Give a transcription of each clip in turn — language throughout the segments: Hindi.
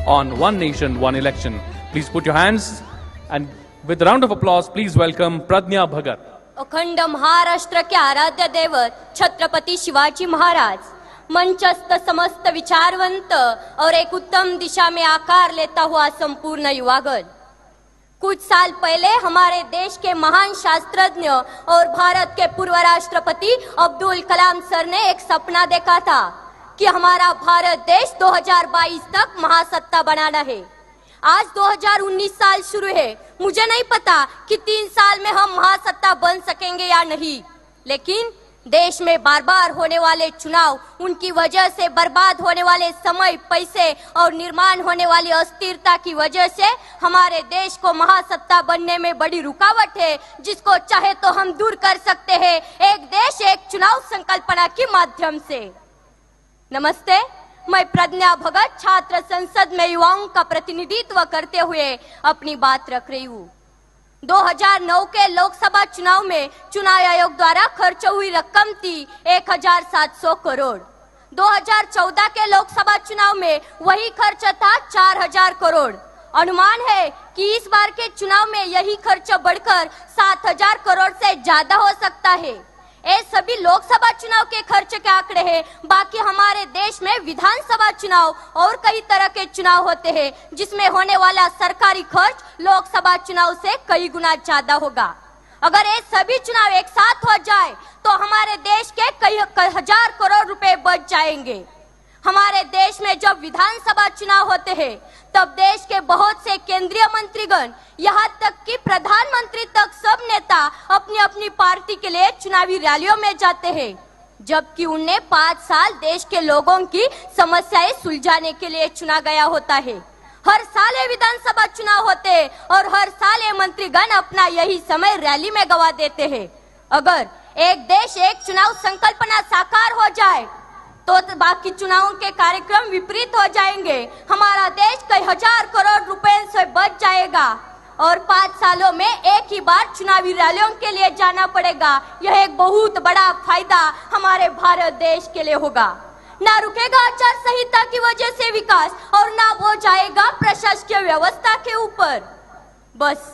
on One Nation, One Election. Please put your hands and with a round of applause, please welcome Pradnya Bhagat. अखंड महाराष्ट्र के आराध्य दैवत छत्रपति शिवाजी महाराज, मंचस्थ समस्त विचारवंत और एक उत्तम दिशा में आकार लेता हुआ संपूर्ण युवागण। कुछ साल पहले हमारे देश के महान शास्त्रज्ञ और भारत के पूर्व राष्ट्रपति अब्दुल कलाम सर ने एक सपना देखा था कि हमारा भारत देश 2022 तक महासत्ता बनाना है। आज 2019 साल शुरू है। मुझे नहीं पता कि 3 साल में हम महासत्ता बन सकेंगे या नहीं, लेकिन देश में बार बार होने वाले चुनाव, उनकी वजह से बर्बाद होने वाले समय, पैसे और निर्माण होने वाली अस्थिरता की वजह से हमारे देश को महासत्ता बनने में बड़ी रुकावट है, जिसको चाहे तो हम दूर कर सकते हैं एक देश एक चुनाव संकल्पना के माध्यम से। नमस्ते, मैं प्रज्ञा भगत छात्र संसद में युवाओं का प्रतिनिधित्व करते हुए अपनी बात रख रही हूँ। 2009 के लोकसभा चुनाव में चुनाव आयोग द्वारा खर्च हुई रकम थी 1700 करोड़। 2014 के लोकसभा चुनाव में वही खर्च था 4000 करोड़। अनुमान है कि इस बार के चुनाव में यही खर्च बढ़कर 7000 करोड़ से ज्यादा हो सकता है। ये सभी लोकसभा चुनाव के खर्च के आंकड़े हैं। बाकी हमारे देश में विधानसभा चुनाव और कई तरह के चुनाव होते हैं, जिसमें होने वाला सरकारी खर्च लोकसभा चुनाव से कई गुना ज्यादा होगा। अगर ये सभी चुनाव एक साथ हो जाए तो हमारे देश के कई हजार करोड़ रुपए बच जाएंगे। हमारे देश में जब विधानसभा चुनाव होते हैं तब देश के बहुत से केंद्रीय मंत्रीगण, यहाँ तक कि प्रधानमंत्री तक सब नेता अपनी अपनी पार्टी के लिए चुनावी रैलियों में जाते हैं, जबकि उन्हें 5 साल देश के लोगों की समस्याएं सुलझाने के लिए चुना गया होता है। हर साल ये विधानसभा चुनाव होते हैं और हर साल ये मंत्रीगण अपना यही समय रैली में गवा देते हैं। अगर एक देश एक चुनाव संकल्पना साकार हो जाए तो बाकी चुनावों के कार्यक्रम विपरीत हो जाएंगे। हमारा देश कई हजार करोड़ रुपए से बच जाएगा और 5 सालों में एक ही बार चुनावी रैलियों के लिए जाना पड़ेगा। यह एक बहुत बड़ा फायदा हमारे भारत देश के लिए होगा। ना रुकेगा आचार संहिता की वजह से विकास और ना वो जाएगा प्रशासकीय व्यवस्था के ऊपर। बस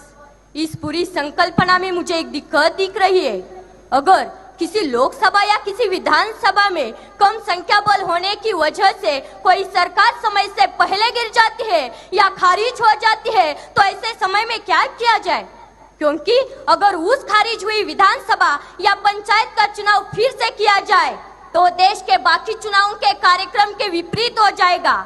इस पूरी संकल्पना में मुझे एक दिक्कत दिख रही है। अगर किसी लोकसभा या किसी विधानसभा में कम संख्या बल होने की वजह से कोई सरकार समय से पहले गिर जाती है या खारिज हो जाती है तो ऐसे समय में क्या किया जाए? क्योंकि अगर उस खारिज हुई विधानसभा या पंचायत का चुनाव फिर से किया जाए तो देश के बाकी चुनावों के कार्यक्रम के विपरीत हो जाएगा।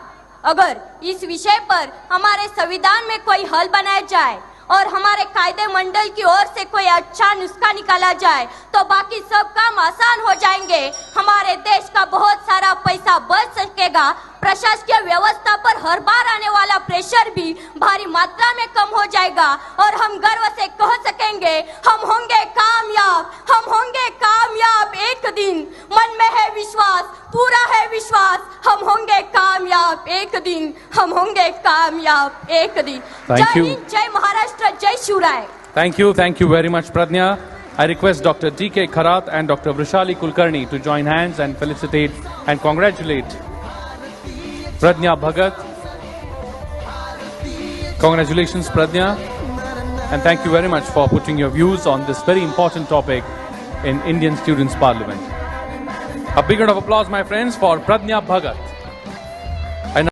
अगर इस विषय पर हमारे संविधान में कोई हल बनाया जाए और हमारे कायदे मंडल की ओर से कोई अच्छा नुस्खा निकाला जाए तो बाकी सब काम आसान हो जाएंगे। हमारे देश का बहुत सारा पैसा बच सकेगा। प्रशासकीय व्यवस्था पर हर बार आने वाला प्रेशर भी भारी मात्रा में कम हो जाएगा और हम गर्व से कह सकेंगे हम होंगे कामयाब, हम होंगे कामयाब एक दिन। मन में है विश्वास, पूरा है विश्वास, हम होंगे कामयाब एक दिन, हम होंगे कामयाब एक दिन। जय हिंद, जय महाराष्ट्र, जय Shivrai. Thank you very much, Pradnya. I request Dr. D.K. Kharath and Dr. Vrishali Kulkarni to join hands and felicitate and congratulate Pradnya Bhagat. Congratulations, Pradnya, and thank you very much for putting your views on this very important topic in Indian Students' Parliament. A big round of applause, my friends, for Pradnya Bhagat.